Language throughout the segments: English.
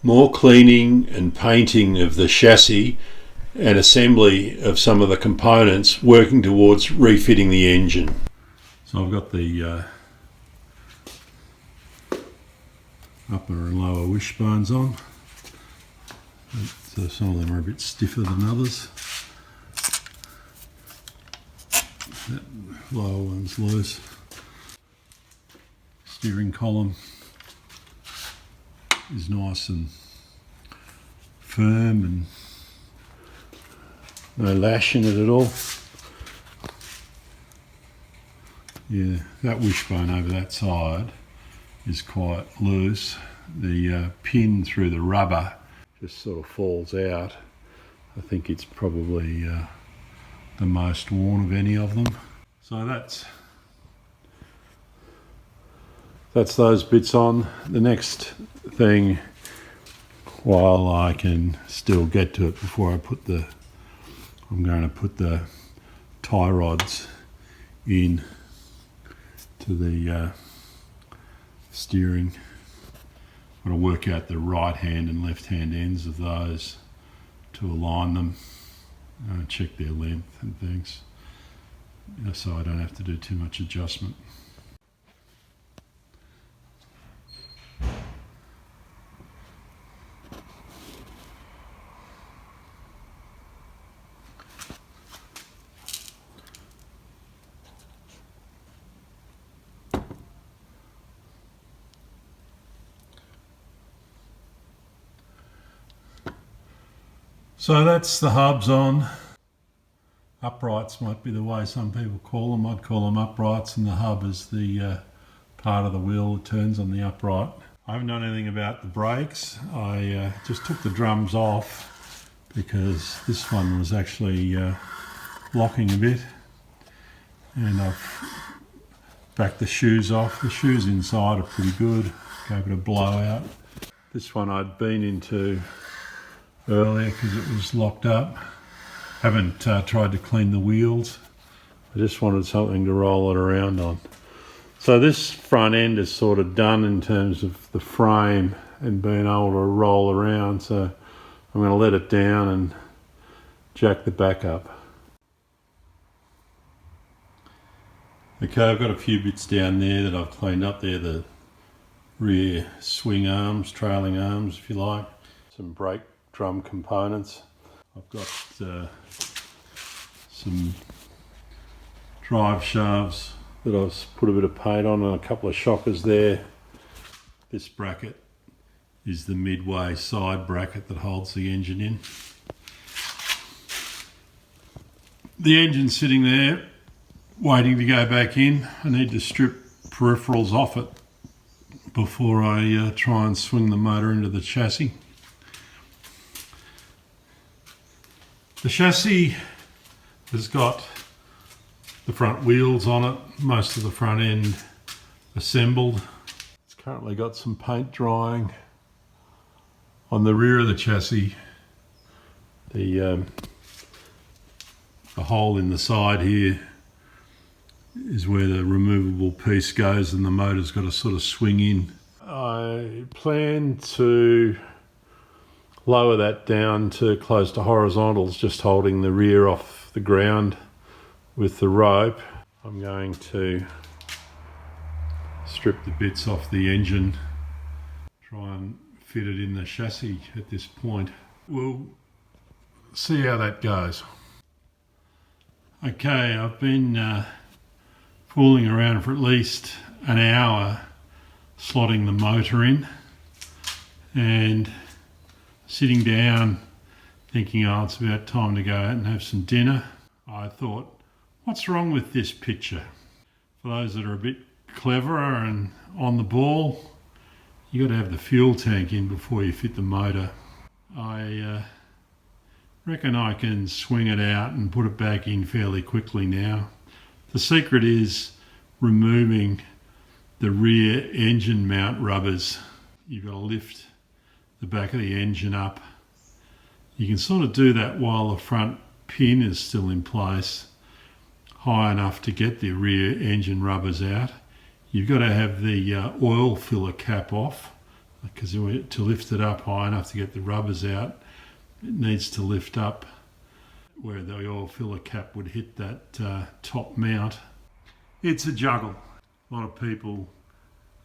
more cleaning and painting of the chassis and assembly of some of the components, working towards refitting the engine. So I've got the upper and lower wishbones on. So some of them are a bit stiffer than others. That lower one's loose. Steering column is nice and firm and no lash in it at all. Yeah, that wishbone over that side is quite loose. The pin through the rubber just sort of falls out. I think it's probably the most worn of any of them. So that's those bits on. The next thing, while I can still get to it before I'm going to put the tie rods in to the steering. I'm going to work out the right hand and left hand ends of those to align them, check their length and things, so I don't have to do too much adjustment. So that's the hubs on. Uprights might be the way some people call them. I'd call them uprights, and the hub is the part of the wheel that turns on the upright. I haven't done anything about the brakes. I just took the drums off because this one was actually locking a bit, and I've backed the shoes off. The shoes inside are pretty good, gave it a blowout. This one I'd been into earlier because it was locked up. Haven't tried to clean the wheels. I just wanted something to roll it around on. So this front end is sort of done in terms of the frame and being able to roll around, so I'm going to let it down and jack the back up. Okay, I've got a few bits down there that I've cleaned up there, the rear swing arms, trailing arms if you like, some brake drum components. I've got some drive shafts that I've put a bit of paint on and a couple of shockers there. This bracket is the midway side bracket that holds the engine in. The engine's sitting there waiting to go back in. I need to strip peripherals off it before I try and swing the motor into the chassis. The chassis has got the front wheels on it, most of the front end assembled. It's currently got some paint drying on the rear of the chassis. The hole in the side here is where the removable piece goes, and the motor's got to sort of swing in. I plan to lower that down to close to horizontals, just holding the rear off the ground with the rope. I'm going to strip the bits off the engine, try and fit it in the chassis at this point. We'll see how that goes. Okay, I've been fooling around for at least an hour slotting the motor in, and sitting down thinking, oh, it's about time to go out and have some dinner. I thought, what's wrong with this picture? For those that are a bit cleverer and on the ball, you got to have the fuel tank in before you fit the motor. I reckon I can swing it out and put it back in fairly quickly now. The secret is removing the rear engine mount rubbers. You've got to lift the back of the engine up. You can sort of do that while the front pin is still in place, high enough to get the rear engine rubbers out. You've got to have the oil filler cap off because to lift it up high enough to get the rubbers out, it needs to lift up where the oil filler cap would hit that top mount. It's a juggle. A lot of people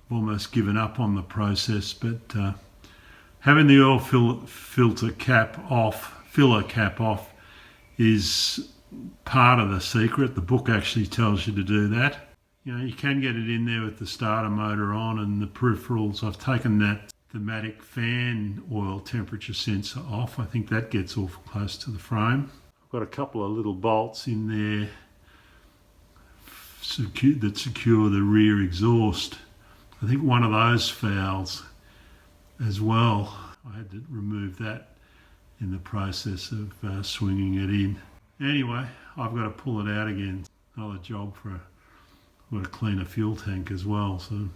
have almost given up on the process, but having the oil filler cap off is part of the secret. The book actually tells you to do that. You know, you can get it in there with the starter motor on and the peripherals. I've taken that thematic fan oil temperature sensor off. I think that gets awful close to the frame. I've got a couple of little bolts in there that secure the rear exhaust. I think one of those fouls as well. I had to remove that in the process of swinging it in. Anyway, I've got to pull it out again. Another job I've got to clean a fuel tank as well. So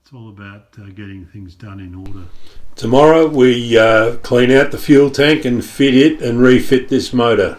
it's all about getting things done in order. Tomorrow we clean out the fuel tank and fit it and refit this motor.